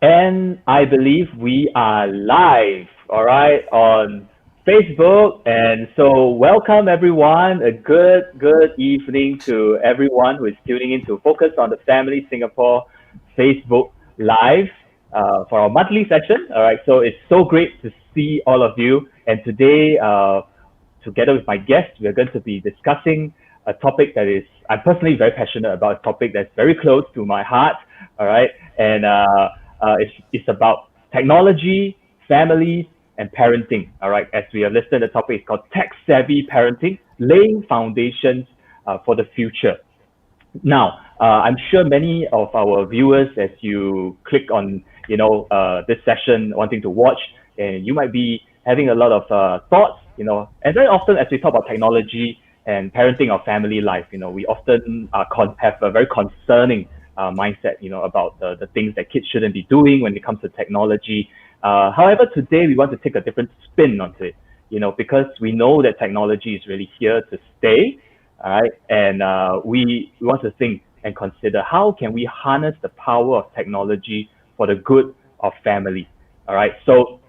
And I believe we are live, all right, on Facebook. And so, welcome everyone. A good evening to everyone who is tuning in to Focus on the Family Singapore Facebook Live for our monthly session. All right, so it's so great to see all of you. And today, together with my guest, we're going to be discussing a topic that is I'm personally very passionate about, a topic that's very close to my heart. All right, and it's about technology, families, and parenting. All right, as we have listed, the topic is called tech savvy parenting, laying foundations for the future. Now, I'm sure many of our viewers, as you click on, this session, wanting to watch, and you might be having a lot of thoughts, and very often as we talk about technology and parenting our family life, we often have a very concerning mindset, about the things that kids shouldn't be doing when it comes to technology. However, today we want to take a different spin onto it, because we know that technology is really here to stay, all right? And we want to think and consider how can we harness the power of technology for the good of family, all right? So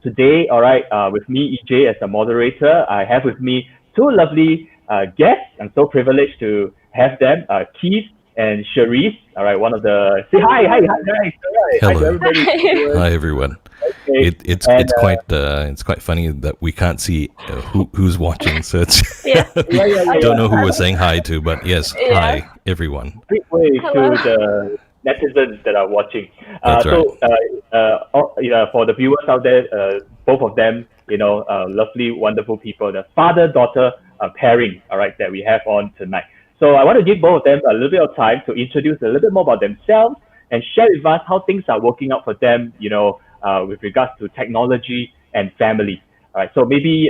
today, all right, with me, EJ, as a moderator, I have with me two lovely guests. I'm so privileged to have them, Keith and Cherise. All right, one of the say hi guys. All right. Hello. Hi to everybody. Hi everyone. Okay. It's And, it's quite funny that we can't see who's watching, so it's Yeah. don't know who we're saying hi to, but yes, Yeah. hi everyone. quick way Hello. to the netizens that are watching. That's For the viewers out there, both of them, lovely, wonderful people, the father-daughter pairing, all right, that we have on tonight. So I want to give both of them a little bit of time to introduce a little bit more about themselves and share with us how things are working out for them, with regards to technology and family. All right, so maybe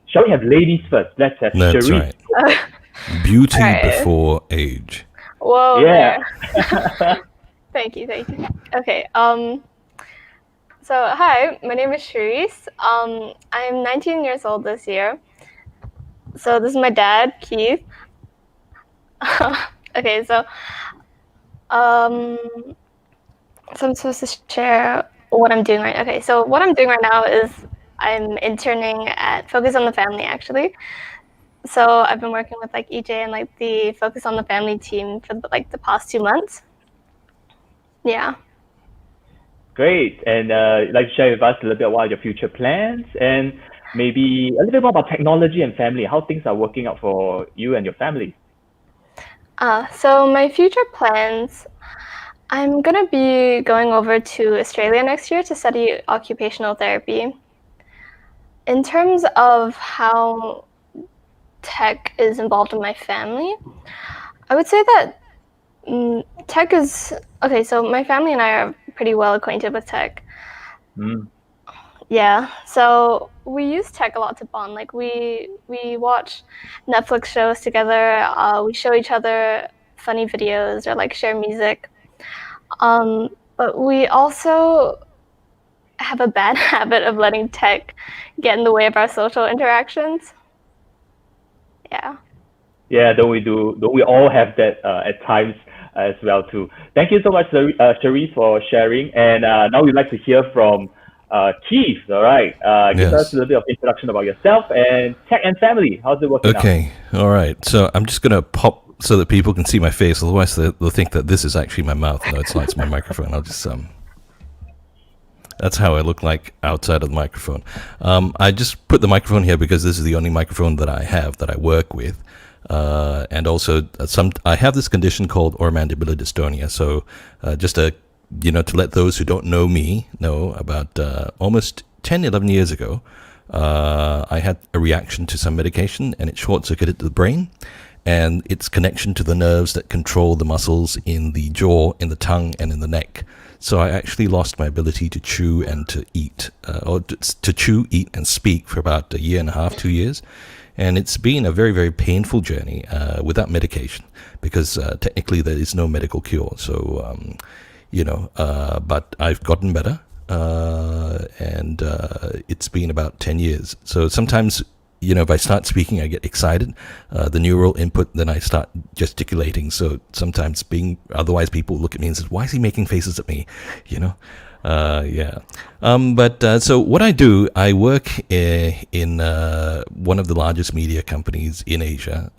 shall we have ladies first? Let's have That's Cherise. right. Beauty Alright. before age. Whoa. Yeah. There. Thank you. Okay. So hi, my name is Cherise. I'm 19 years old this year. So this is my dad, Keith. Okay. So I'm supposed to share what I'm doing right. Okay. So what I'm doing right now is I'm interning at Focus on the Family, actually. So I've been working with EJ and the Focus on the Family team for the past 2 months. Yeah. Great. And you'd like to share with us a little bit about your future plans and maybe a little bit more about technology and family, how things are working out for you and your family. So my future plans, I'm gonna be going over to Australia next year to study occupational therapy. In terms of how tech is involved in my family, I would say that tech is okay. So my family and I are pretty well acquainted with tech. Yeah, so we use tech a lot to bond. We watch Netflix shows together. We show each other funny videos or share music. But we also have a bad habit of letting tech get in the way of our social interactions. Yeah. Yeah, don't we all have that at times as well too. Thank you so much, Cherise, for sharing. And now we'd like to hear from Keith. All right, give Yes. us a little bit of introduction about yourself and tech and family. How's it working out? Okay, all right. So I'm just gonna pop so that people can see my face. Otherwise, they'll think that this is actually my mouth. No, it's not. It's my microphone. I'll just That's how I look like outside of the microphone. I just put the microphone here because this is the only microphone that I have that I work with. And also I have this condition called oromandibular dystonia. So just to let those who don't know me know about almost 10, 11 years ago, I had a reaction to some medication and it short-circuited the brain and its connection to the nerves that control the muscles in the jaw, in the tongue, and in the neck. So I actually lost my ability to chew and to eat, or to chew, eat, and speak for about a year and a half, 2 years. And it's been a very, very painful journey without medication because technically there is no medical cure. So, but I've gotten better and it's been about 10 years. So sometimes, if I start speaking, I get excited. The neural input, then I start gesticulating. So sometimes otherwise people look at me and say, why is he making faces at me? Yeah. So what I do, I work in one of the largest media companies in Asia,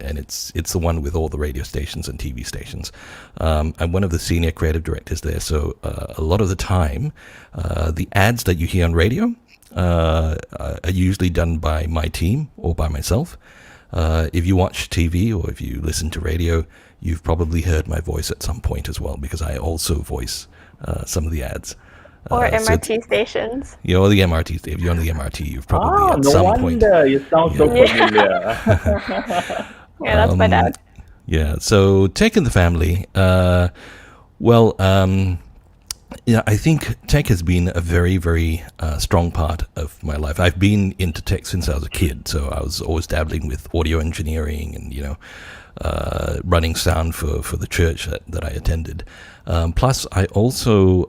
and it's the one with all the radio stations and TV stations. I'm one of the senior creative directors there, so a lot of the time, the ads that you hear on radio are usually done by my team or by myself. If you watch TV or if you listen to radio, you've probably heard my voice at some point as well, because I also voice some of the ads. Or MRT stations. The MRT. If you're on the MRT, you've probably at no some wonder point. You sound so familiar. Yeah, that's my dad. Yeah. So tech in the family. I think tech has been a very, very strong part of my life. I've been into tech since I was a kid, so I was always dabbling with audio engineering and running sound for the church that I attended. Plus, I also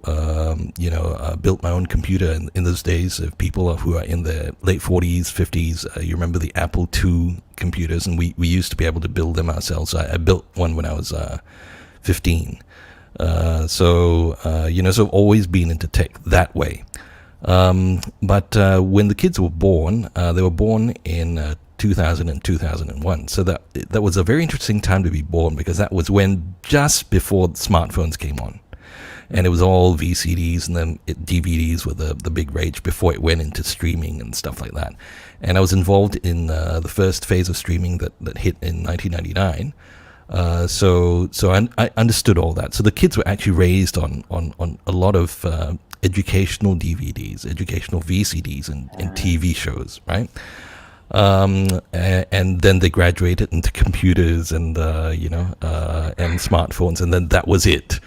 built my own computer in those days of people who are in their late 40s, 50s. You remember the Apple II computers, and we used to be able to build them ourselves. I built one when I was 15. So I've always been into tech that way. But when the kids were born, they were born in 2000 and 2001. So that was a very interesting time to be born, because that was just before smartphones came on. And it was all VCDs, and then DVDs were the big rage before it went into streaming and stuff like that. And I was involved in the first phase of streaming that hit in 1999. So I understood all that. So the kids were actually raised on a lot of educational DVDs, educational VCDs, and TV shows, right? And then they graduated into computers and smartphones, and then that was it,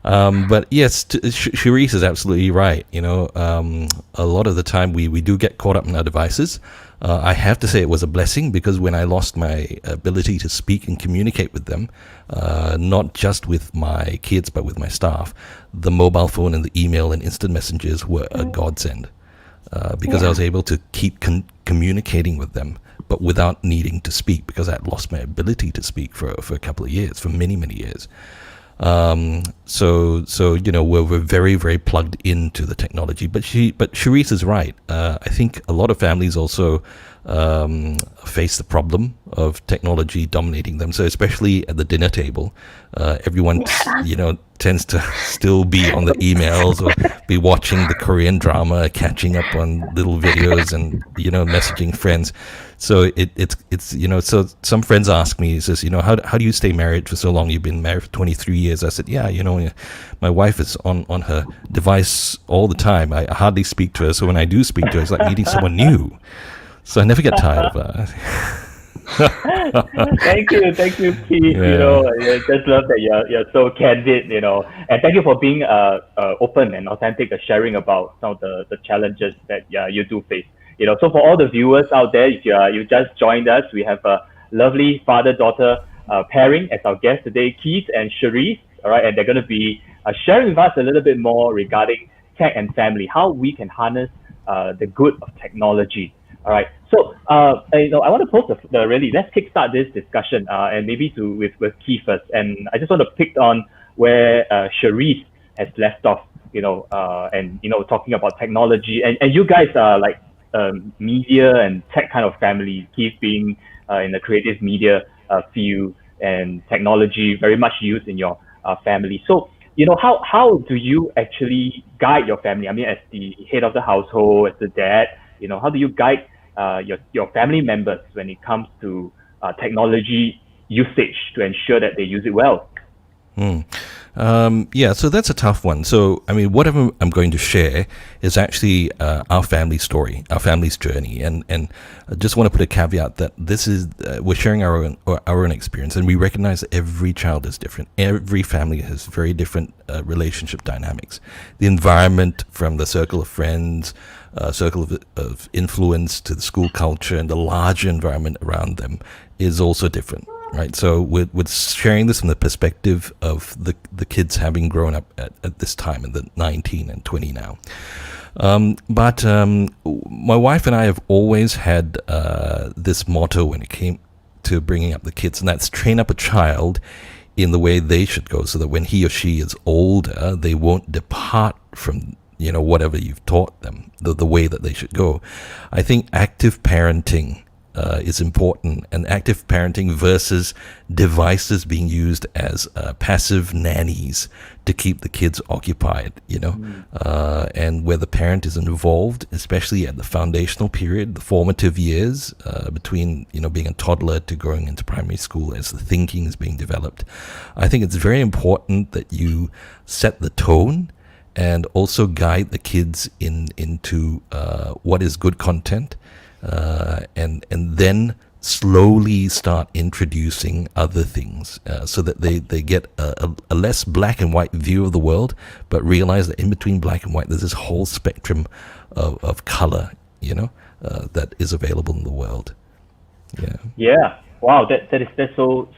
But yes, Cherise is absolutely right. A lot of the time we do get caught up in our devices. I have to say it was a blessing, because when I lost my ability to speak and communicate with them, not just with my kids but with my staff, the mobile phone and the email and instant messages were a godsend, because I was able to keep communicating with them, but without needing to speak, because I had lost my ability to speak for a couple of years, for many, many years. We're very, very plugged into the technology. But Cherise is right. I think a lot of families also face the problem of technology dominating them. So especially at the dinner table, everyone tends to still be on the emails or be watching the Korean drama, catching up on little videos, and messaging friends. So it's so some friends ask me, says, how do you stay married for so long? You've been married for 23 years. I said, my wife is on her device all the time. I hardly speak to her. So when I do speak to her, it's like meeting someone new. So I never get tired of her. Thank you, Pete. I just love that you're so candid, and thank you for being open and authentic, sharing about some of the challenges that you do face. So for all the viewers out there, if you just joined us, we have a lovely father-daughter pairing as our guest today, Keith and Cherise. All right, and they're going to be sharing with us a little bit more regarding tech and family, how we can harness the good of technology. All right, so I want to pose let's kickstart this discussion, and maybe with Keith first. And I just want to pick on where Cherise has left off, and talking about technology, and you guys are like media and tech kind of family. Keith being in the creative media field, and technology very much used in your family. So how do you actually guide your family? I mean, as the head of the household, as the dad, how do you guide your family members when it comes to technology usage to ensure that they use it well? So that's a tough one. So, I mean, whatever I'm going to share is actually our family story, our family's journey. And I just want to put a caveat that this is, we're sharing our own experience, and we recognize that every child is different. Every family has very different relationship dynamics. The environment, from the circle of friends, circle of influence, to the school culture, and the larger environment around them is also different. Right, so we're sharing this from the perspective of the kids having grown up at this time, in the 19 and 20 now. But my wife and I have always had this motto when it came to bringing up the kids, and that's train up a child in the way they should go, so that when he or she is older, they won't depart from whatever you've taught them, the way that they should go. I think active parenting is important, and active parenting versus devices being used as passive nannies to keep the kids occupied, and where the parent is involved, especially at the foundational period, the formative years between, being a toddler to going into primary school as the thinking is being developed. I think it's very important that you set the tone and also guide the kids into what is good content, and then slowly start introducing other things, so that they get a less black and white view of the world, but realize that in between black and white there's this whole spectrum of color, that is available in the world. Yeah. Wow, that's so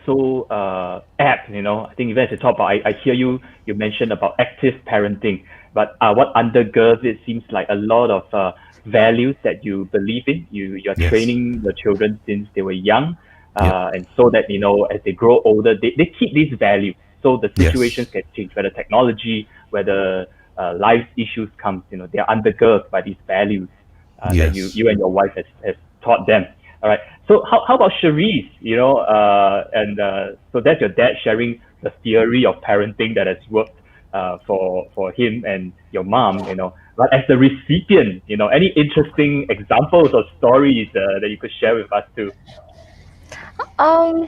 apt. I think even as you talk about, I hear you mentioned about active parenting, but what undergirds it seems like a lot of values that you believe in. You're Yes. training your children since they were young, and so that as they grow older, they keep these values. So the situations can change, whether technology, whether life issues come, they're undergirded by these values that you and your wife has taught them. All right. So how about Cherise? So that's your dad sharing the theory of parenting that has worked for him and your mom. But as the recipient, any interesting examples or stories that you could share with us too? I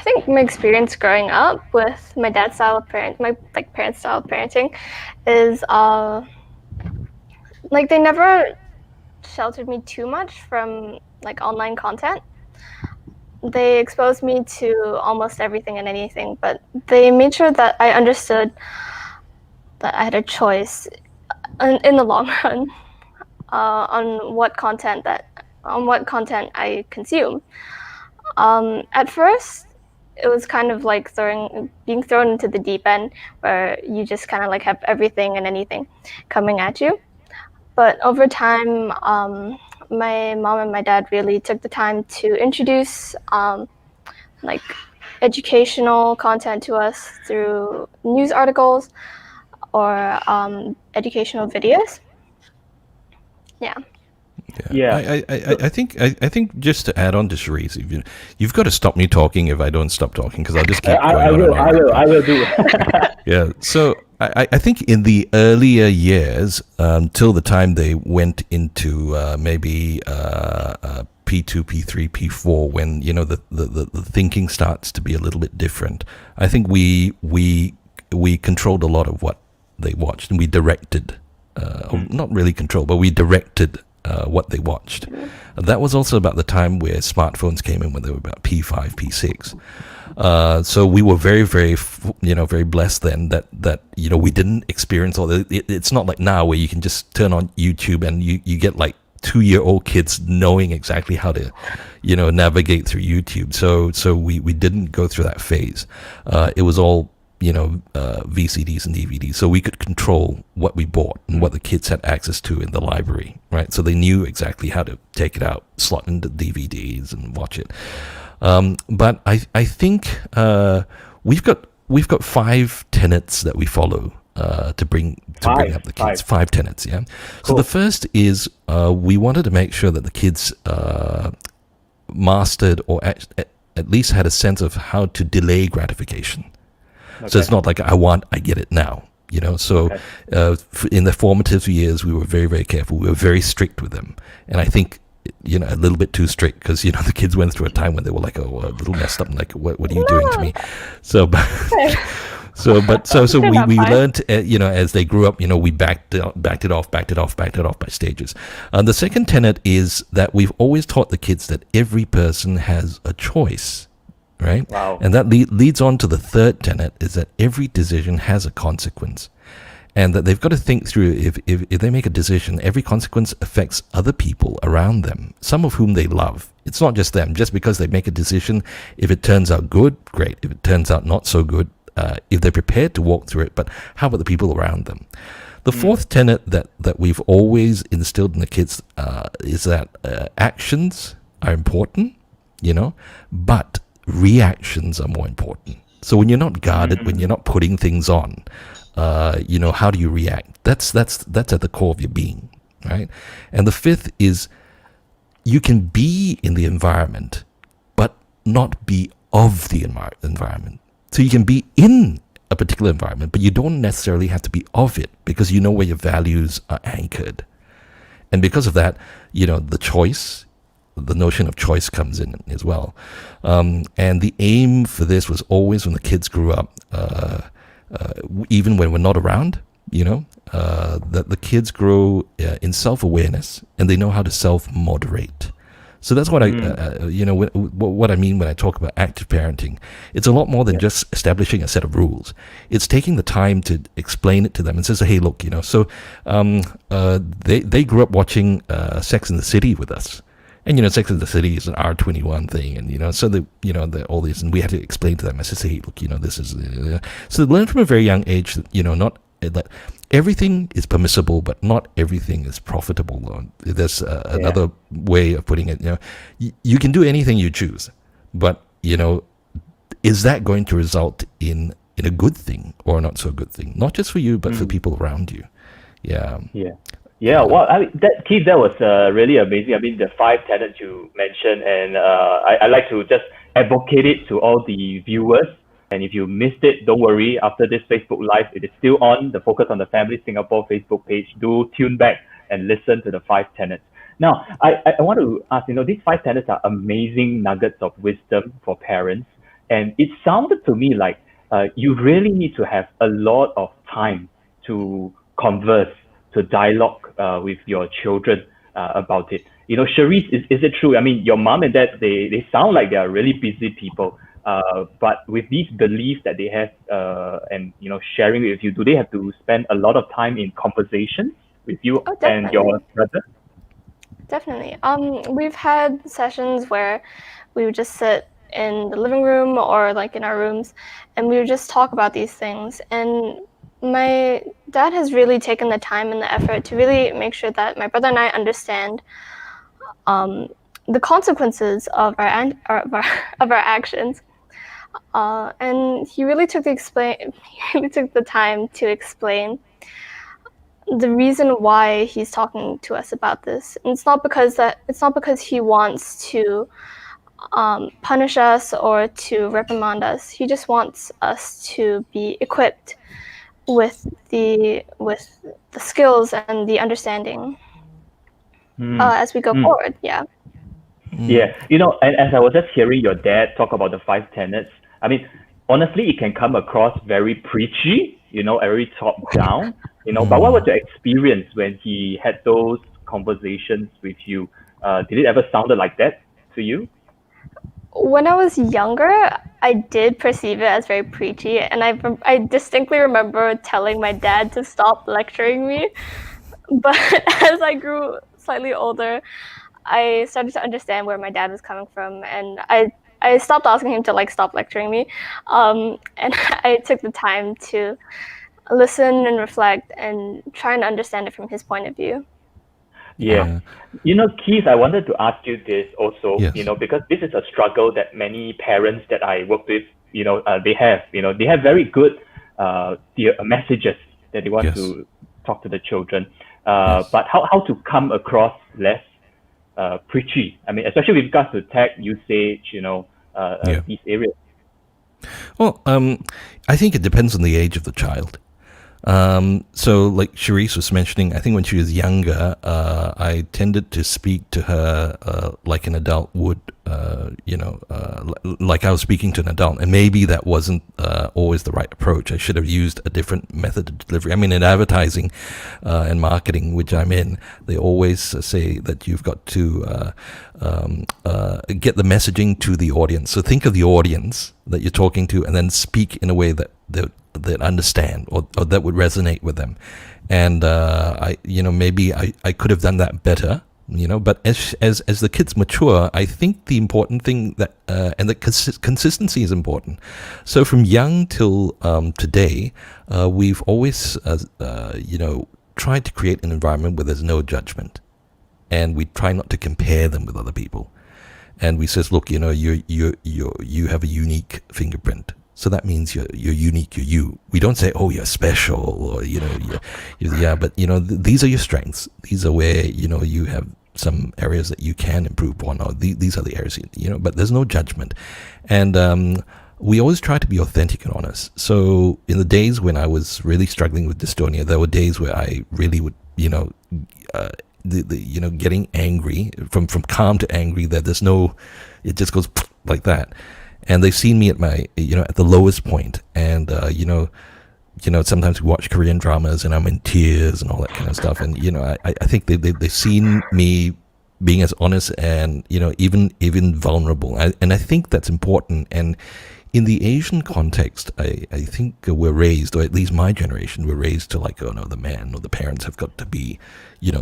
think my experience growing up with my dad's style of parents' style of parenting is they never sheltered me too much from online content. They exposed me to almost everything and anything, but they made sure that I understood that I had a choice in the long run on what content I consume. At first, it was kind of like being thrown into the deep end, where you just kind of have everything and anything coming at you. But over time, my mom and my dad really took the time to introduce educational content to us through news articles or educational videos. Yeah. I think just to add on to Cherise, you've got to stop me talking if I don't stop talking, because I'll just keep going on. I will do. Yeah. So I think in the earlier years, till the time they went into maybe P2, P3, P4, when the thinking starts to be a little bit different, I think we controlled a lot of what they watched, and we directed, not really controlled, but we directed what they watched. That was also about the time where smartphones came in, when they were about P5, P6. So we were very, very, very blessed then that we didn't experience all the. It's not like now where you can just turn on YouTube and you get 2-year-old kids knowing exactly how to, navigate through YouTube. So we didn't go through that phase. It was all VCDs and DVDs, so we could control what we bought and what the kids had access to in the library, right? So they knew exactly how to take it out, slot into DVDs and watch it. But I think we've got 5 tenets that we follow to bring up the kids. 5 tenets, yeah. Cool. So the first is we wanted to make sure that the kids mastered, or at least had a sense of how to delay gratification. Okay. So it's not like I get it now, So in the formative years, we were very, very careful. We were very strict with them, and I think a little bit too strict, because the kids went through a time when they were a little messed up, and what are you doing to me? So we learned, as they grew up, we backed it off by stages. The second tenet is that we've always taught the kids that every person has a choice. Right? Wow. And that leads on to the third tenet, is that every decision has a consequence, and that they've got to think through, if they make a decision, every consequence affects other people around them, some of whom they love. It's not just them. Just because they make a decision, if it turns out good, great. If it turns out not so good, if they're prepared to walk through it, but how about the people around them? The fourth tenet that we've always instilled in the kids is that actions are important, but reactions are more important. So when you're not guarded, when you're not putting things on, how do you react? That's at the core of your being, right? And the fifth is you can be in the environment, but not be of the environment. So you can be in a particular environment, but you don't necessarily have to be of it because you know where your values are anchored. And because of that, the notion of choice comes in as well. And the aim for this was always when the kids grew up, even when we're not around, that the kids grow in self-awareness and they know how to self-moderate. So that's what what I mean when I talk about active parenting. It's a lot more than just establishing a set of rules. It's taking the time to explain it to them and says, hey, look, they grew up watching Sex and the City with us. And, Sex and the City is an R21 thing. And, so all these, and we had to explain to them. I said, hey, look, this is, so they learn from a very young age that, not that everything is permissible, but not everything is profitable. There's another way of putting it. You can do anything you choose, but is that going to result in a good thing or not so good thing? Not just for you, but for people around you. Yeah. Well, Keith, that was really amazing. I mean, the 5 tenets you mentioned, and I like to just advocate it to all the viewers. And if you missed it, don't worry. After this Facebook Live, it is still on the Focus on the Family Singapore Facebook page. Do tune back and listen to the 5 tenets. Now, I want to ask, these 5 tenets are amazing nuggets of wisdom for parents. And it sounded to me like you really need to have a lot of time to converse, to dialogue with your children about it. Cherise, is it true? I mean, your mom and dad, they sound like they are really busy people. But with these beliefs that they have and sharing with you, do they have to spend a lot of time in conversations with you and your brother? Definitely. We've had sessions where we would just sit in the living room or like in our rooms and we would just talk about these things. And my dad has really taken the time and the effort to really make sure that my brother and I understand the consequences of our actions. And he really took the time to explain the reason why he's talking to us about this. And it's not because he wants to punish us or to reprimand us. He just wants us to be equipped with the skills and the understanding as we go forward. Yeah. Yeah, and as I was just hearing your dad talk about the 5 tenets, I mean, honestly, it can come across very preachy, very top down, but what was your experience when he had those conversations with you? Did it ever sound like that to you? When I was younger, I did perceive it as very preachy, and I distinctly remember telling my dad to stop lecturing me. But as I grew slightly older, I started to understand where my dad was coming from, and I stopped asking him to stop lecturing me, and I took the time to listen and reflect and try and understand it from his point of view. Yeah. Keith, I wanted to ask you this also, Yes. Because this is a struggle that many parents that I work with, they have very good messages that they want to talk to the children, but how to come across less preachy? I mean, especially with regards to tech usage, these areas. Well, I think it depends on the age of the child. So like Cherise was mentioning, I think when she was younger, I tended to speak to her like an adult would, like I was speaking to an adult, and maybe that wasn't always the right approach. I should have used a different method of delivery. I mean, in advertising and marketing, which I'm in, they always say that you've got to get the messaging to the audience. So think of the audience that you're talking to, and then speak in a way that understand or that would resonate with them. And maybe I could have done that better But as the kids mature, I think the important thing that and the consistency is important. So from young till today, we've always tried to create an environment where there's no judgment, and we try not to compare them with other people. And we says, look, you have a unique fingerprint. So that means you're unique, you're you. We don't say, oh, you're special, or, but, these are your strengths. These are where, you have some areas that you can improve on, or these are the areas, but there's no judgment. And we always try to be authentic and honest. So in the days when I was really struggling with dystonia, there were days where I really would, getting angry, from calm to angry, that it just goes like that. And they've seen me at my, at the lowest point. And, sometimes we watch Korean dramas and I'm in tears and all that kind of stuff. And, I think they've seen me being as honest and, even vulnerable. And I think that's important. And in the Asian context, I think we're raised, or at least my generation, we're raised to like, oh no, the man or the parents have got to be,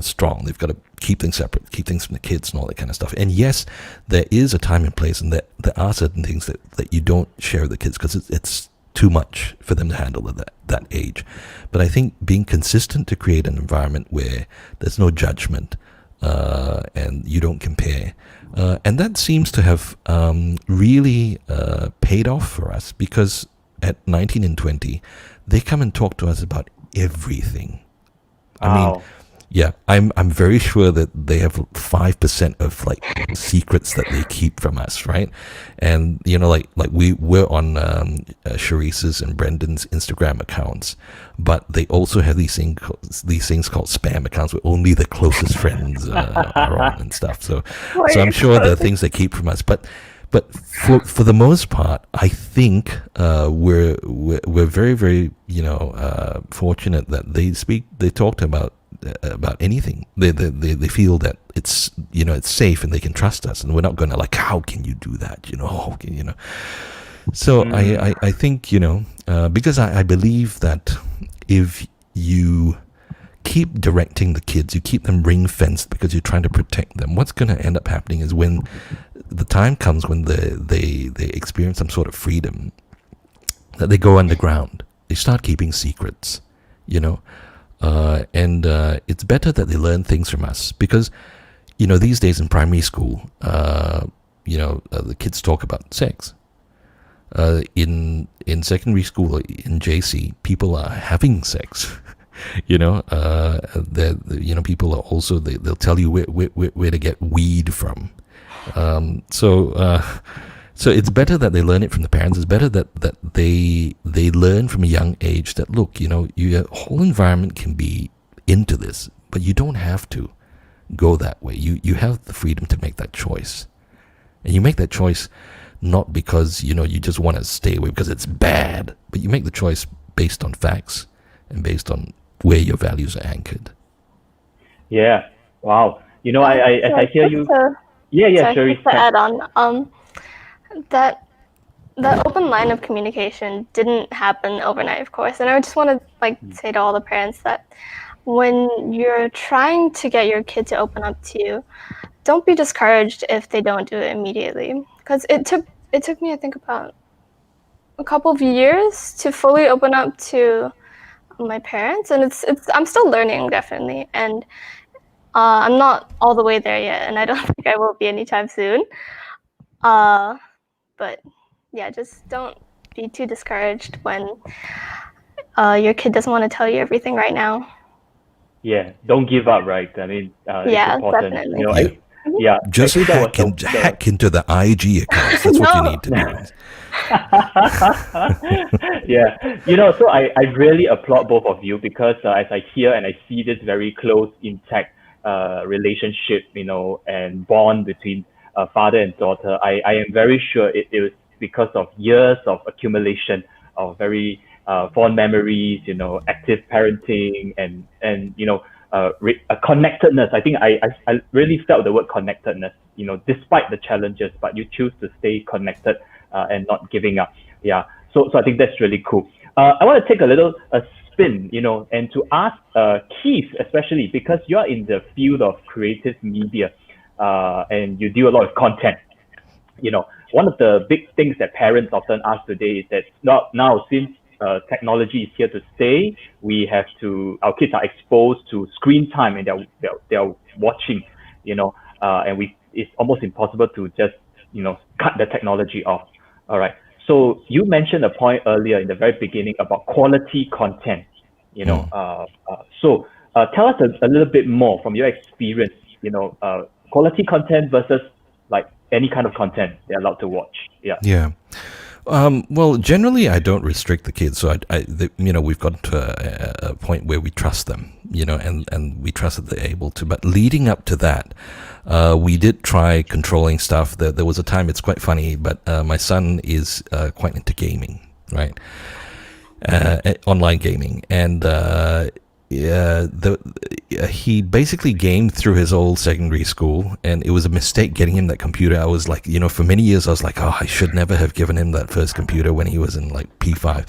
strong. They've got to keep things separate, keep things from the kids and all that kind of stuff. And yes, there is a time and place, and there are certain things that you don't share with the kids because it's too much for them to handle at that age. But I think being consistent to create an environment where there's no judgment and you don't compare. And that seems to have really paid off for us, because at 19 and 20, they come and talk to us about everything. Wow. I mean, yeah, I'm very sure that they have 5% of like secrets that they keep from us, right? And like we're on Sharice's and Brendan's Instagram accounts, but they also have these things called spam accounts where only the closest friends are on and stuff. So I'm sure there are things they keep from us, but for the most part, I think we're very, very fortunate that they talked about anything. They feel that it's it's safe and they can trust us, and we're not going to like, how can you do that? So I think because I believe that if you keep directing the kids, you keep them ring fenced because you're trying to protect them, what's going to end up happening is when the time comes when they experience some sort of freedom, that they go underground, they start keeping secrets, and it's better that they learn things from us, because these days in primary school, the kids talk about sex. In secondary school, in JC, people are having sex. People are also, they'll tell you where to get weed from. So it's better that they learn it from the parents. It's better that they learn from a young age that, look, your whole environment can be into this, but you don't have to go that way. You have the freedom to make that choice. And you make that choice not because, you just want to stay away because it's bad, but you make the choice based on facts and based on where your values are anchored. Yeah. Wow. I hear you. Sure. To add on, that open line of communication didn't happen overnight, of course. And I just want to say to all the parents that when you're trying to get your kid to open up to you, don't be discouraged if they don't do it immediately. Because it took me, I think, about a couple of years to fully open up to my parents, and I'm still learning, definitely, and I'm not all the way there yet, and I don't think I will be anytime soon. But yeah, just don't be too discouraged when your kid doesn't want to tell you everything right now. Yeah, don't give up, right? I mean, yeah, it's important. definitely. Just hack into the IG accounts. That's what you need to do. Yeah, so I really applaud both of you, because as I hear and I see this very close, intact relationship, and bond between father and daughter, I am very sure it was because of years of accumulation of very fond memories, active parenting, and a connectedness. I think I really felt the word connectedness, despite the challenges, but you choose to stay connected and not giving up. Yeah. So I think that's really cool. I want to take a little spin, and to ask Keith, especially because you're in the field of creative media, and you do a lot of content. One of the big things that parents often ask today is that now since technology is here to stay, our kids are exposed to screen time, and they're watching, and it's almost impossible to just cut the technology off. All right. So you mentioned a point earlier in the very beginning about quality content. So tell us a little bit more from your experience. Quality content versus like any kind of content they're allowed to watch. Yeah. Yeah. Well, generally, I don't restrict the kids. So, we've got to a point where we trust them, and we trust that they're able to. But leading up to that, we did try controlling stuff. There was a time, it's quite funny, but my son is quite into gaming, right? Online gaming. And he basically gamed through his old secondary school, and it was a mistake getting him that computer. I was like, for many years I was like, I should never have given him that first computer when he was in like P5.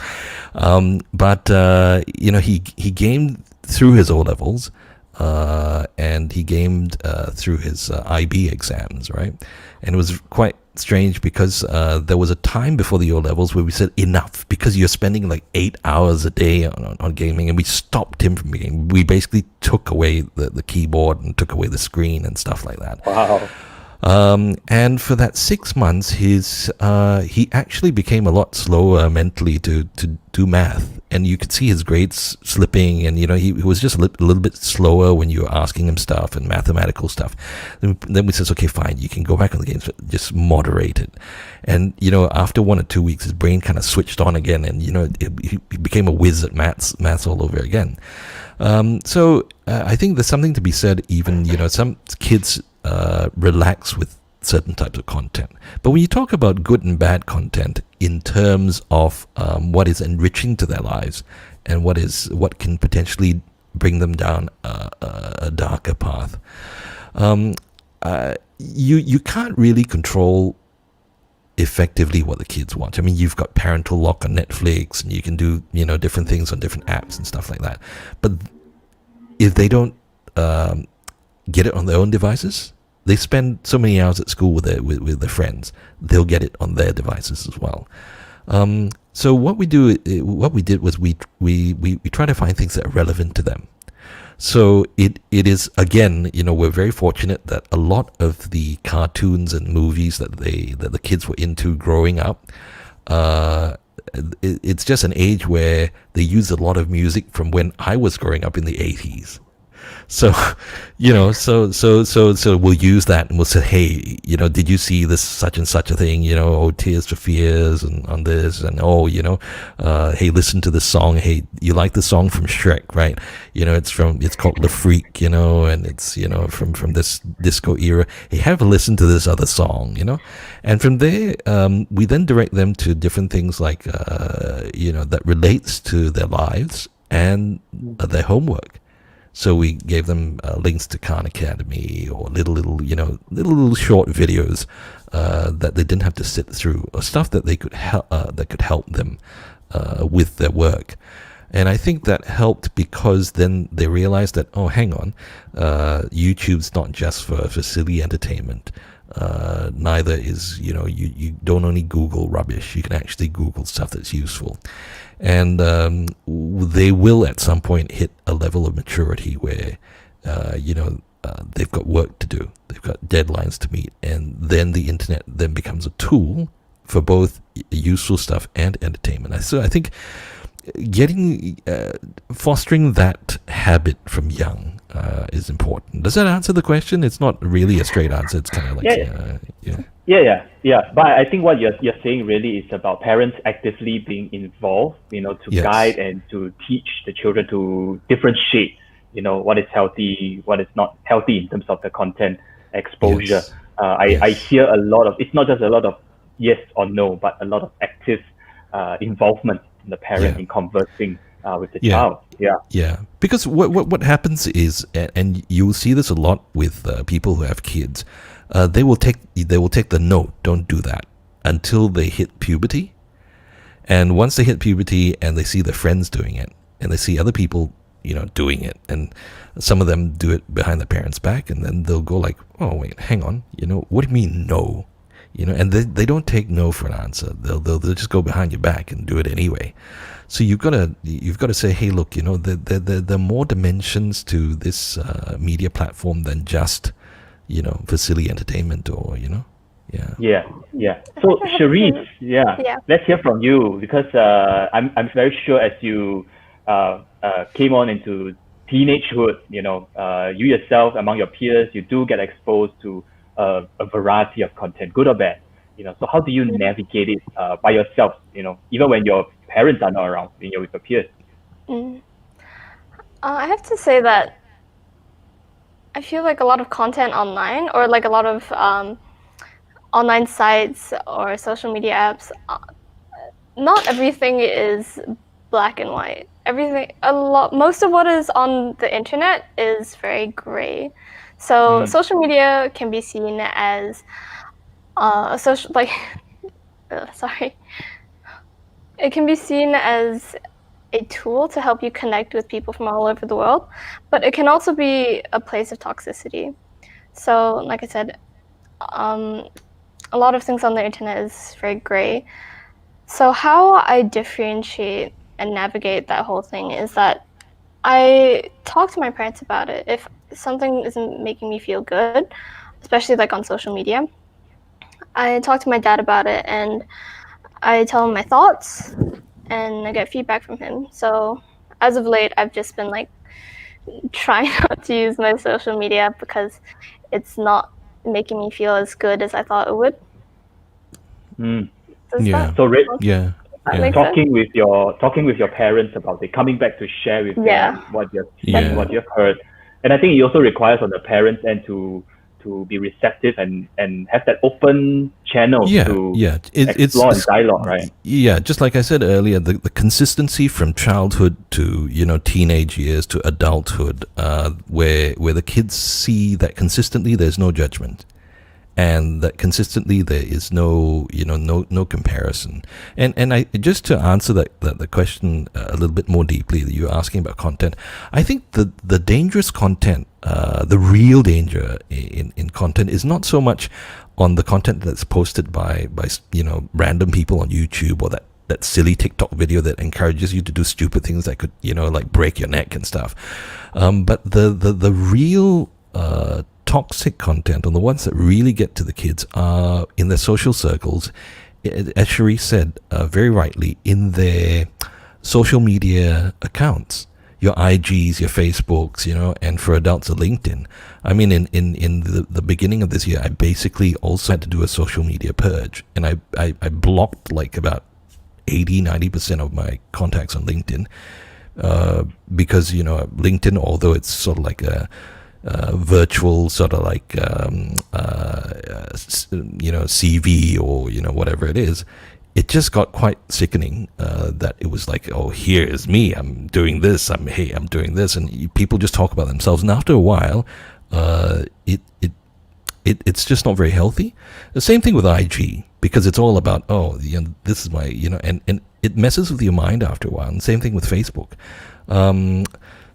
But he gamed through his O levels, and he gamed through his IB exams, right? And it was quite strange because there was a time before the O levels where we said enough, because you're spending like 8 hours a day on gaming, and we stopped him from gaming. We basically took away the keyboard and took away the screen and stuff like that. Wow. And for that 6 months, he actually became a lot slower mentally to do math, and you could see his grades slipping, and he was just a little bit slower when you were asking him stuff and mathematical stuff. Then we said, okay, fine, you can go back on the games, but just moderate it. And after 1 or 2 weeks, his brain kind of switched on again, and he became a whiz at maths all over again. So I think there's something to be said. Even some kids relax with certain types of content. But when you talk about good and bad content in terms of what is enriching to their lives and what can potentially bring them down a darker path, you can't really control effectively what the kids watch. I mean, you've got parental lock on Netflix, and you can do different things on different apps and stuff like that. But if they don't get it on their own devices, they spend so many hours at school with their friends, they'll get it on their devices as well. So what we did was we try to find things that are relevant to them. So it is, again, we're very fortunate that a lot of the cartoons and movies that the kids were into growing up, it's just an age where they use a lot of music from when I was growing up in the 80s. So, so we'll use that, and we'll say, hey, did you see this such and such a thing? Tears for Fears and on this, and hey, listen to this song. Hey, you like the song from Shrek, right? It's called Le Freak, and it's from this disco era. Hey, have a listen to this other song, and from there, we then direct them to different things like that relates to their lives and their homework. So we gave them links to Khan Academy, or little short videos that they didn't have to sit through, or stuff that they could help them with their work. And I think that helped, because then they realized that, oh, hang on, YouTube's not just for silly entertainment. Neither is, you don't only Google rubbish. You can actually Google stuff that's useful. And they will at some point hit a level of maturity where, they've got work to do. They've got deadlines to meet. And then the internet then becomes a tool for both useful stuff and entertainment. So I think fostering that habit from young is important. Does that answer the question? It's not really a straight answer. It's kind of like, Yeah. But I think what you're saying really is about parents actively being involved, to guide and to teach the children to differentiate, what is healthy, what is not healthy in terms of the content exposure. Yes. I hear a lot of, it's not just a lot of yes or no, but a lot of active involvement from the parent in conversing with the child. Yeah. Because what happens is, and you will see this a lot with people who have kids, they will take the note, don't do that, until they hit puberty. And once they hit puberty and they see their friends doing it, and they see other people, doing it, and some of them do it behind their parents' back, and then they'll go like, oh wait, hang on, what do you mean no? And they don't take no for an answer. They'll just go behind your back and do it anyway. So you've got to say, hey, look, there are more dimensions to this media platform than just for silly entertainment or Yeah. So Cherise, Yeah. let's hear from you, because I'm very sure as you came on into teenagehood, you yourself among your peers, you do get exposed to a variety of content, good or bad. So how do you navigate it by yourself? Even when your parents are not around, when you're with your peers. I have to say that I feel like a lot of content online, or like a lot of online sites or social media apps, not everything is black and white. Most of what is on the internet is very gray. So social media can be seen as a social, like, sorry. It can be seen as a tool to help you connect with people from all over the world, but it can also be a place of toxicity. So, like I said, a lot of things on the internet is very gray. So how I differentiate and navigate that whole thing is that I talk to my parents about it. If something isn't making me feel good, especially like on social media, I talk to my dad about it, and I tell him my thoughts, and I get feedback from him. So as of late, I've just been like trying not to use my social media because it's not making me feel as good as I thought it would. Does Yeah. that So make talking with your parents about it, coming back to share with them what you've seen, what you've heard, and I think it also requires on the parents end to be receptive and have that open channel to explore and dialogue, right? Yeah, just like I said earlier, the consistency from childhood to teenage years to adulthood, where the kids see that consistently there's no judgment, and that consistently there is no comparison. And I just to answer the question a little bit more deeply that you're asking about content, I think the dangerous content, the real danger in content is not so much on the content that's posted by random people on YouTube, or that silly TikTok video that encourages you to do stupid things that could like break your neck and stuff, but the real toxic content, and the ones that really get to the kids, are in their social circles, as Cherise said very rightly, in their social media accounts, your IGs, your Facebooks, and for adults, a LinkedIn. I mean, in the beginning of this year, I basically also had to do a social media purge, and I blocked like about 80-90% of my contacts on LinkedIn, because LinkedIn, although it's sort of like a virtual sort of like CV or whatever it is, it just got quite sickening, that it was like, oh, here's me, I'm doing this, I'm doing this, and people just talk about themselves, and after a while it's just not very healthy. The same thing with IG, because it's all about, oh, this is my and it messes with your mind after a while, and same thing with Facebook.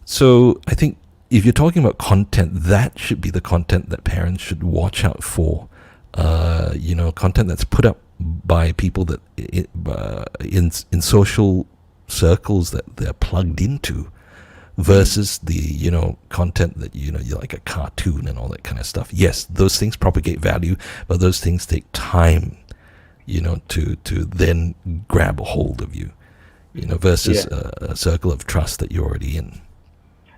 So I think if you're talking about content, that should be the content that parents should watch out for. Content that's put up by people that in social circles that they're plugged into, versus the content that you're like a cartoon and all that kind of stuff. Yes, those things propagate value, but those things take time, to then grab a hold of you, versus a circle of trust that you're already in.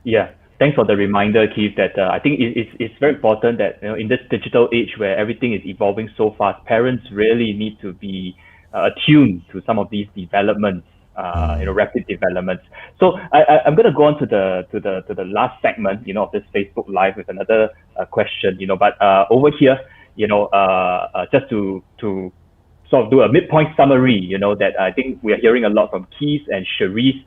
Yeah. Thanks for the reminder, Keith, that I think it's very important that in this digital age where everything is evolving so fast, parents really need to be attuned to some of these developments, rapid developments. So I'm going to go on to the last segment, of this Facebook Live with another question, but over here, just to sort of do a midpoint summary, that I think we are hearing a lot from Keith and Cherise,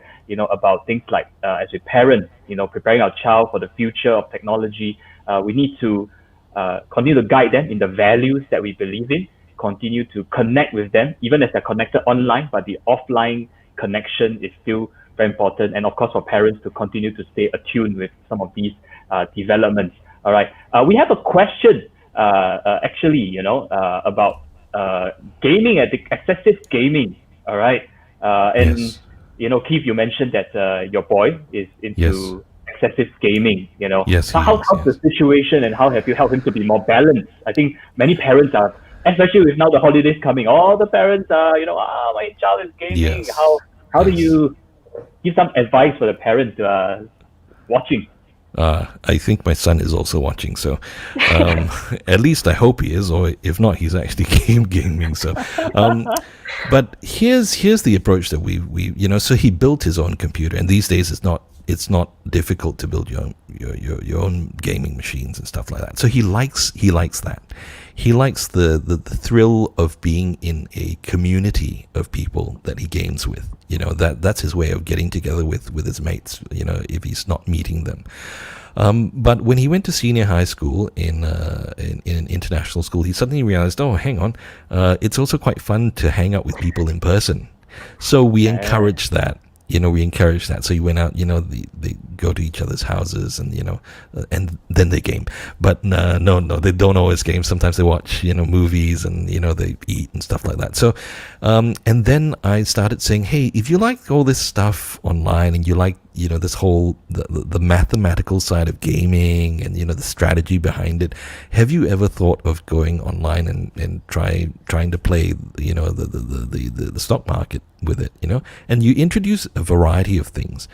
about things like, as a parent, preparing our child for the future of technology, we need to continue to guide them in the values that we believe in, continue to connect with them, even as they're connected online, but the offline connection is still very important, and of course for parents to continue to stay attuned with some of these developments. All right, we have a question actually, about gaming, excessive gaming. All right, and Yes. Keith, you mentioned that your boy is into excessive gaming. Yes, So he how's is. the Yes. situation, and how have you helped him to be more balanced? I think many parents are, especially with now the holidays coming, all the parents are, my child is gaming. Yes. How do Yes. you give some advice for the parents watching? I think my son is also watching, so at least I hope he is, or if not, he's actually gaming. So, but here's the approach that we So he built his own computer, and these days it's not difficult to build your own gaming machines and stuff like that. So he likes that. He likes the thrill of being in a community of people that he games with. That's his way of getting together with his mates. If he's not meeting them. But when he went to senior high school in an international school, he suddenly realized, oh, hang on, it's also quite fun to hang out with people in person. So we encourage that. We encourage that. So he went out, they go to each other's houses and, and then they game. But no, they don't always game. Sometimes they watch, movies and, they eat and stuff like that. So, and then I started saying, hey, if you like all this stuff online and you like, this whole, the mathematical side of gaming and, the strategy behind it, have you ever thought of going online and trying to play, the stock market with it, and you introduce a variety of things,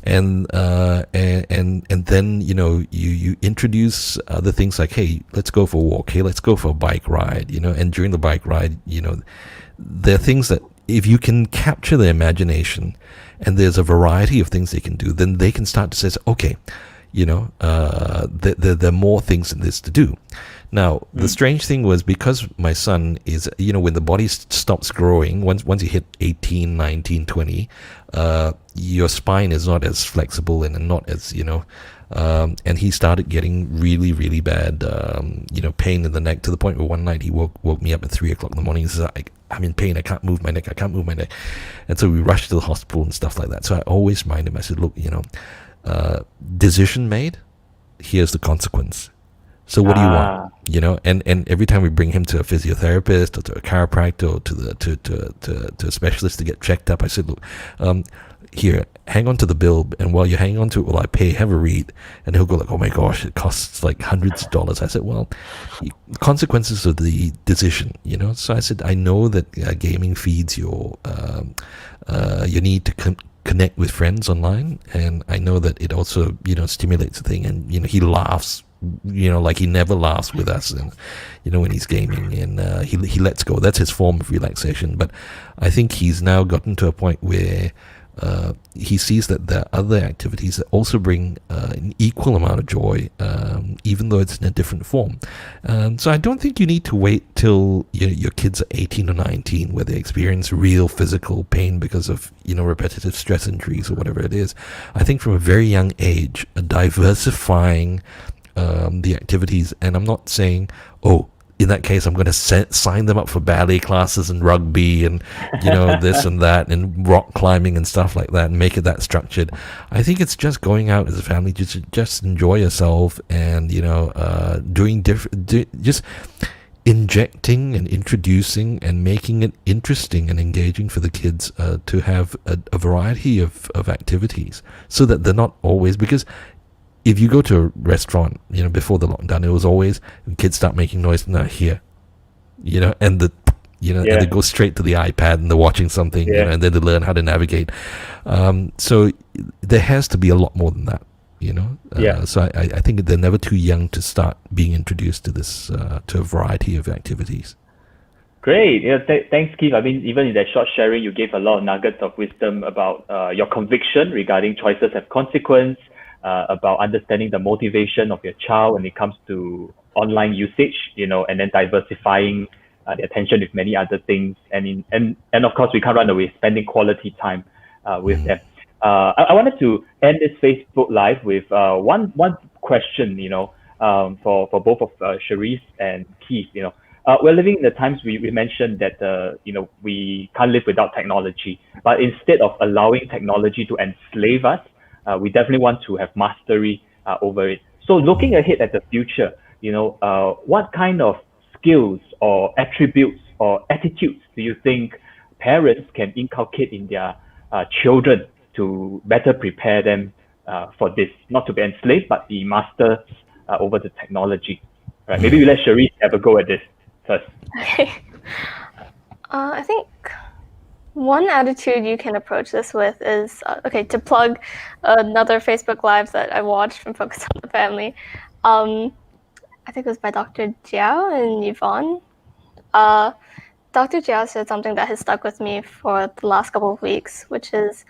and then you introduce other things like, hey, let's go for a walk, hey, let's go for a bike ride, and during the bike ride, there are things that if you can capture their imagination and there's a variety of things they can do, then they can start to say, okay, there are more things in this to do. Now, the strange thing was, because my son is, when the body stops growing, once you hit 18, 19, 20, your spine is not as flexible and not as, and he started getting really, really bad, pain in the neck, to the point where one night he woke me up at 3 o'clock in the morning. He says, I'm in pain, I can't move my neck. And so we rushed to the hospital and stuff like that. So I always remind him, I said, look, decision made, here's the consequence. So what do you want? And every time we bring him to a physiotherapist or to a chiropractor or to a specialist to get checked up, I said, look, here, hang on to the bill, and while you're hanging on to it, will I pay? Have a read. And he'll go like, oh my gosh, it costs like hundreds of dollars. I said, well, consequences of the decision, So I said, I know that gaming feeds your need to connect with friends online, and I know that it also, stimulates the thing, and he laughs, like he never laughs with us, and when he's gaming, and he lets go. That's his form of relaxation. But I think he's now gotten to a point where he sees that there are other activities that also bring an equal amount of joy, even though it's in a different form. So I don't think you need to wait till your kids are 18 or 19 where they experience real physical pain because of repetitive stress injuries or whatever it is. I think from a very young age, diversifying the activities, and I'm not saying, oh, in that case, I'm going to sign them up for ballet classes and rugby and, this and that and rock climbing and stuff like that and make it that structured. I think it's just going out as a family, just enjoy yourself and, doing just injecting and introducing and making it interesting and engaging for the kids to have a variety of activities, so that they're not always, because if you go to a restaurant, before the lockdown, it was always when kids start making noise, now here, and and they go straight to the iPad and they're watching something, and then they learn how to navigate. So there has to be a lot more than that, So I think they're never too young to start being introduced to this, to a variety of activities. Great. Thanks, Keith. I mean, even in that short sharing, you gave a lot of nuggets of wisdom about your conviction regarding choices have consequence, about understanding the motivation of your child when it comes to online usage, and then diversifying the attention with many other things, and of course we can't run away spending quality time with them. I wanted to end this Facebook Live with one question, for both of Cherise and Keith. we're living in the times we mentioned that we can't live without technology. But instead of allowing technology to enslave us, we definitely want to have mastery over it. So looking ahead at the future, what kind of skills or attributes or attitudes do you think parents can inculcate in their children to better prepare them for this, not to be enslaved, but be masters over the technology? Right? Maybe we let Cherise have a go at this first. Okay. I think one attitude you can approach this with is, to plug another Facebook Live that I watched from Focus on the Family. I think it was by Dr. Jiao and Yvonne. Dr. Jiao said something that has stuck with me for the last couple of weeks, which is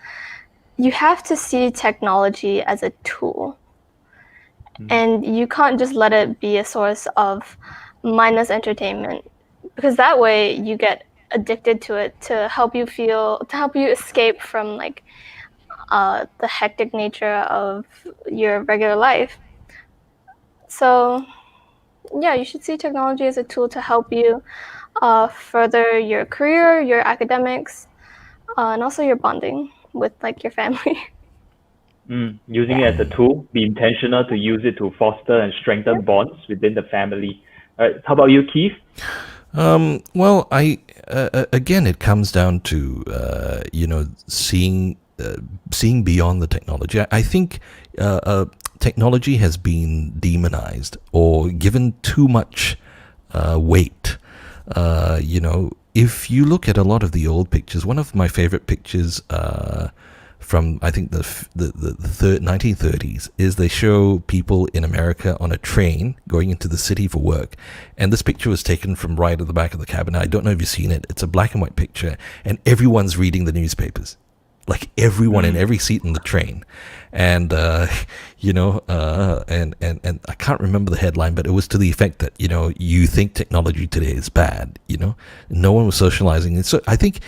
you have to see technology as a tool. And you can't just let it be a source of mindless entertainment, because that way you get addicted to it to help you escape from the hectic nature of your regular life. So yeah, you should see technology as a tool to help you further your career, your academics, and also your bonding with your family. Using it as a tool, be intentional to use it to foster and strengthen bonds within the family. How about you, Keith? Well, again, it comes down to seeing beyond the technology. I think technology has been demonized or given too much weight. If you look at a lot of the old pictures, one of my favorite pictures from I think the 1930s is they show people in America on a train going into the city for work, and this picture was taken from right at the back of the cabin. I don't know if you've seen it. It's a black and white picture, and everyone's reading the newspapers, like everyone in every seat in the train, and and I can't remember the headline, but it was to the effect that you think technology today is bad. No one was socializing, and so I think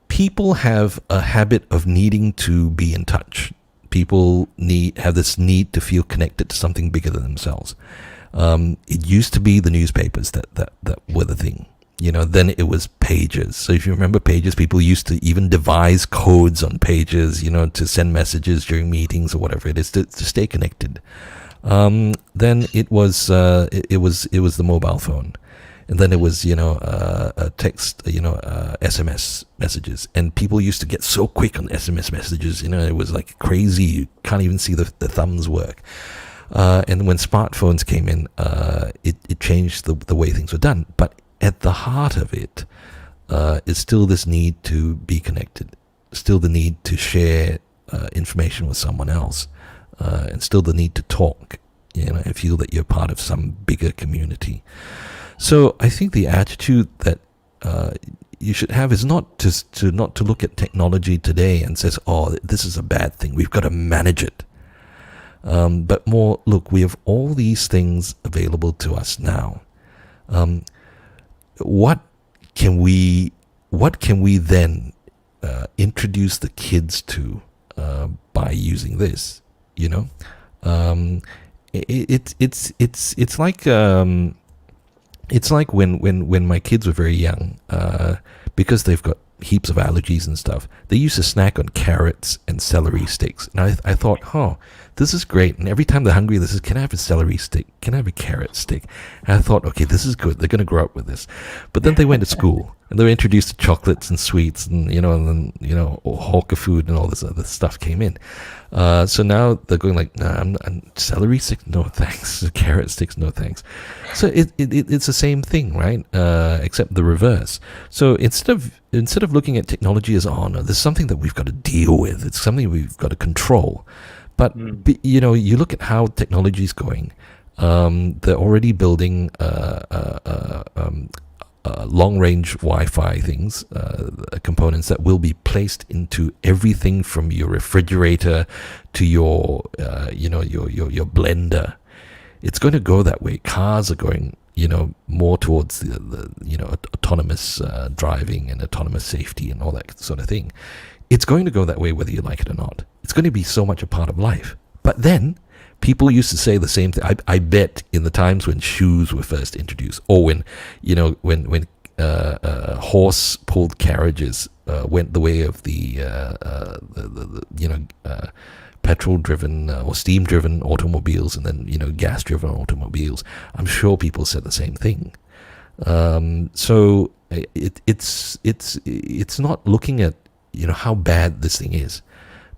people have a habit of needing to be in touch. People have this need to feel connected to something bigger than themselves. It used to be the newspapers that were the thing. Then it was pages. So if you remember pages, people used to even devise codes on pages, to send messages during meetings or whatever it is to stay connected. Then it was the mobile phone. And then it was, a text, SMS messages. And people used to get so quick on SMS messages, it was like crazy. You can't even see the thumbs work. And when smartphones came in, it changed the way things were done. But at the heart of it is still this need to be connected, still the need to share information with someone else, and still the need to talk, and feel that you're part of some bigger community. So I think the attitude that you should have is not to look at technology today and says, oh, this is a bad thing, we've got to manage it. But more, look, we have all these things available to us now. What can we then introduce the kids to by using this? It's like when my kids were very young, because they've got heaps of allergies and stuff, they used to snack on carrots and celery sticks. And I thought, this is great. And every time they're hungry, they say, can I have a celery stick? Can I have a carrot stick? And I thought, okay, this is good. They're going to grow up with this. But then they went to school and they were introduced to chocolates and sweets and, hawker food and all this other stuff came in. So now they're going like, nah, I'm celery sticks? No, thanks. Carrot sticks? No, thanks. So it's the same thing, right? Except the reverse. So instead of looking at technology as, oh no, there's something that we've got to deal with. It's something we've got to control. But, you look at how technology is going. They're already building long-range Wi-Fi things, components that will be placed into everything from your refrigerator to your blender. It's going to go that way. Cars are going, more towards the autonomous driving and autonomous safety and all that sort of thing. It's going to go that way whether you like it or not. It's going to be so much a part of life. But then People used to say the same thing. I bet in the times when shoes were first introduced, or when horse-pulled carriages went the way of the petrol-driven or steam-driven automobiles, and then gas-driven automobiles. I'm sure people said the same thing. So it's not looking at how bad this thing is,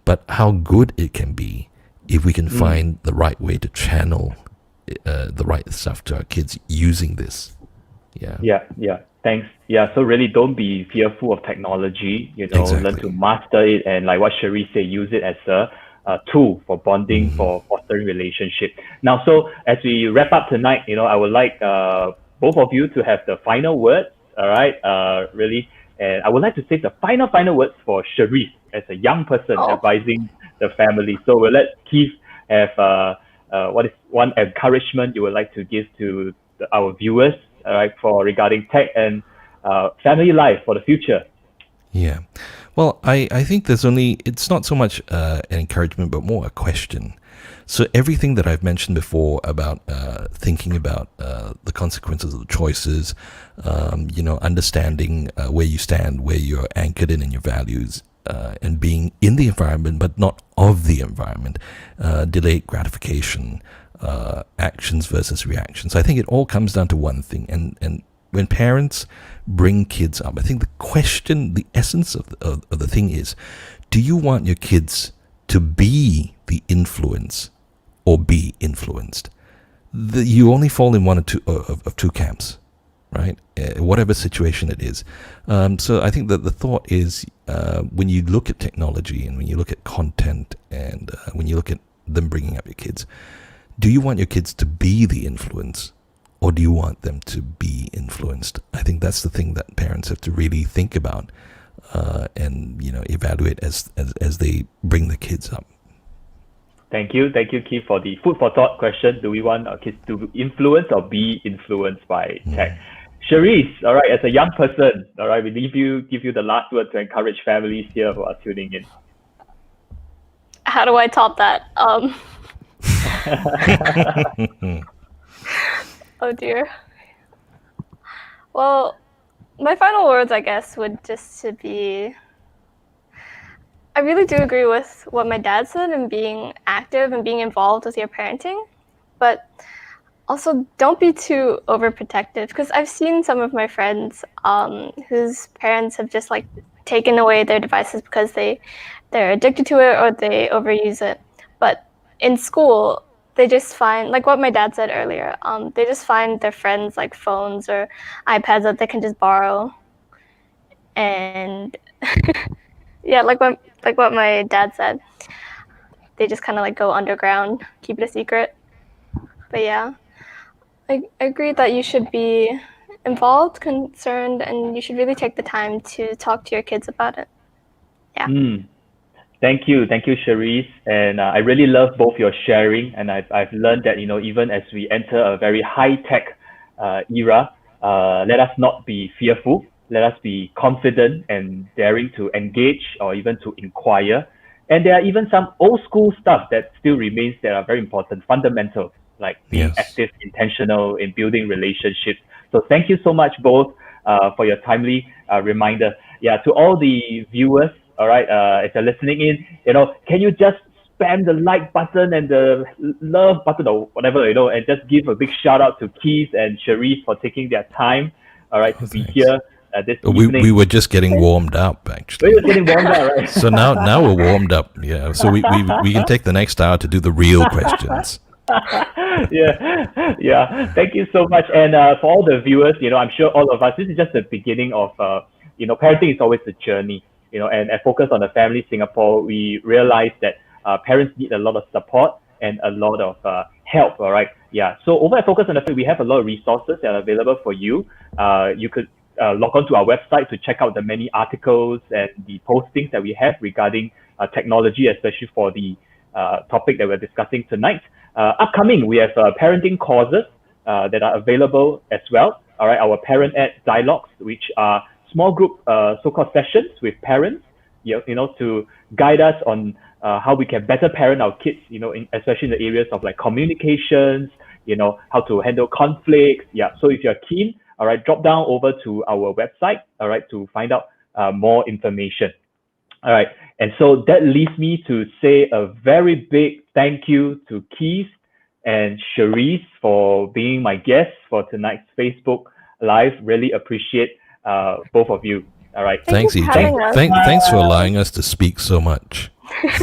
but how good it can be if we can find the right way to channel the right stuff to our kids using this. Yeah. Thanks. Yeah. So really, don't be fearful of technology. Exactly. Learn to master it, and like what Cherie said, use it as a tool for bonding, for fostering relationship. Now, so as we wrap up tonight, I would like both of you to have the final words. All right. Really, and I would like to say the final words for Cherie as a young person advising the family. So we'll let Keith have what is one encouragement you would like to give to our viewers, all right, for regarding tech and family life for the future. Yeah. Well, I think it's not so much an encouragement, but more a question. So everything that I've mentioned before about thinking about the consequences of the choices, understanding where you stand, where you're anchored in your values, and being in the environment, but not of the environment, delayed gratification, actions versus reactions. I think it all comes down to one thing. And when parents bring kids up, I think the essence of the thing is, do you want your kids to be the influence or be influenced? You only fall in one of two camps, right? Whatever situation it is. So I think that the thought is, when you look at technology and when you look at content and when you look at them bringing up your kids, do you want your kids to be the influence or do you want them to be influenced? I think that's the thing that parents have to really think about and evaluate as they bring the kids up. Thank you, Keith, for the food for thought question. Do we want our kids to influence or be influenced by tech? Cherise, all right, as a young person, all right, we give you the last word to encourage families here who are tuning in. How do I top that? Oh dear. Well, my final words, I guess, would just to be, I really do agree with what my dad said and being active and being involved with your parenting, but also don't be too overprotective, because I've seen some of my friends whose parents have just like taken away their devices because they're addicted to it or they overuse it. But in school, they just find, like what my dad said earlier, they just find their friends like phones or iPads that they can just borrow. And yeah, like what my dad said, they just kind of like go underground, keep it a secret. But yeah, I agree that you should be involved, concerned, and you should really take the time to talk to your kids about it. Yeah. Thank you, Cherise, and I really love both your sharing. And I've learned that even as we enter a very high tech era, let us not be fearful. Let us be confident and daring to engage or even to inquire. And there are even some old school stuff that still remains that are very important, fundamental, like being active, intentional in building relationships. So thank you so much both for your timely reminder. Yeah, to all the viewers, all right, if you're listening in, can you just spam the like button and the love button or whatever, and just give a big shout out to Keith and Cherise for taking their time, all right, to be here this evening. We were just getting warmed up, actually. We were getting warmed up, right? So now we're warmed up, yeah. So we can take the next hour to do the real questions. Yeah. Thank you so much. And for all the viewers, I'm sure all of us, this is just the beginning of, parenting is always a journey, and at Focus on the Family Singapore, we realize that parents need a lot of support and a lot of help, all right? Yeah. So over at Focus on the Family, we have a lot of resources that are available for you. You could log on to our website to check out the many articles and the postings that we have regarding technology, especially for the topic that we're discussing tonight. Upcoming, we have parenting courses that are available as well. All right, our Parent Ed Dialogues, which are small group so-called sessions with parents to guide us on how we can better parent our kids, especially in the areas of like communications, how to handle conflicts. Yeah. So if you're keen, all right, drop down over to our website, all right, to find out more information. All right. And so that leads me to say a very big thank you to Keith and Cherise for being my guests for tonight's Facebook Live. Really appreciate both of you. All right. Thank Thanks, you for EJ. having us. Thanks for allowing us to speak so much.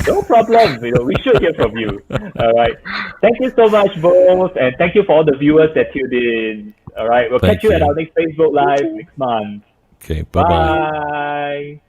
No problem. We should hear from you. All right. Thank you so much, both. And thank you for all the viewers that tuned in. All right. We'll Thank catch you at you. our next Facebook Live next month. Okay, bye-bye. Bye.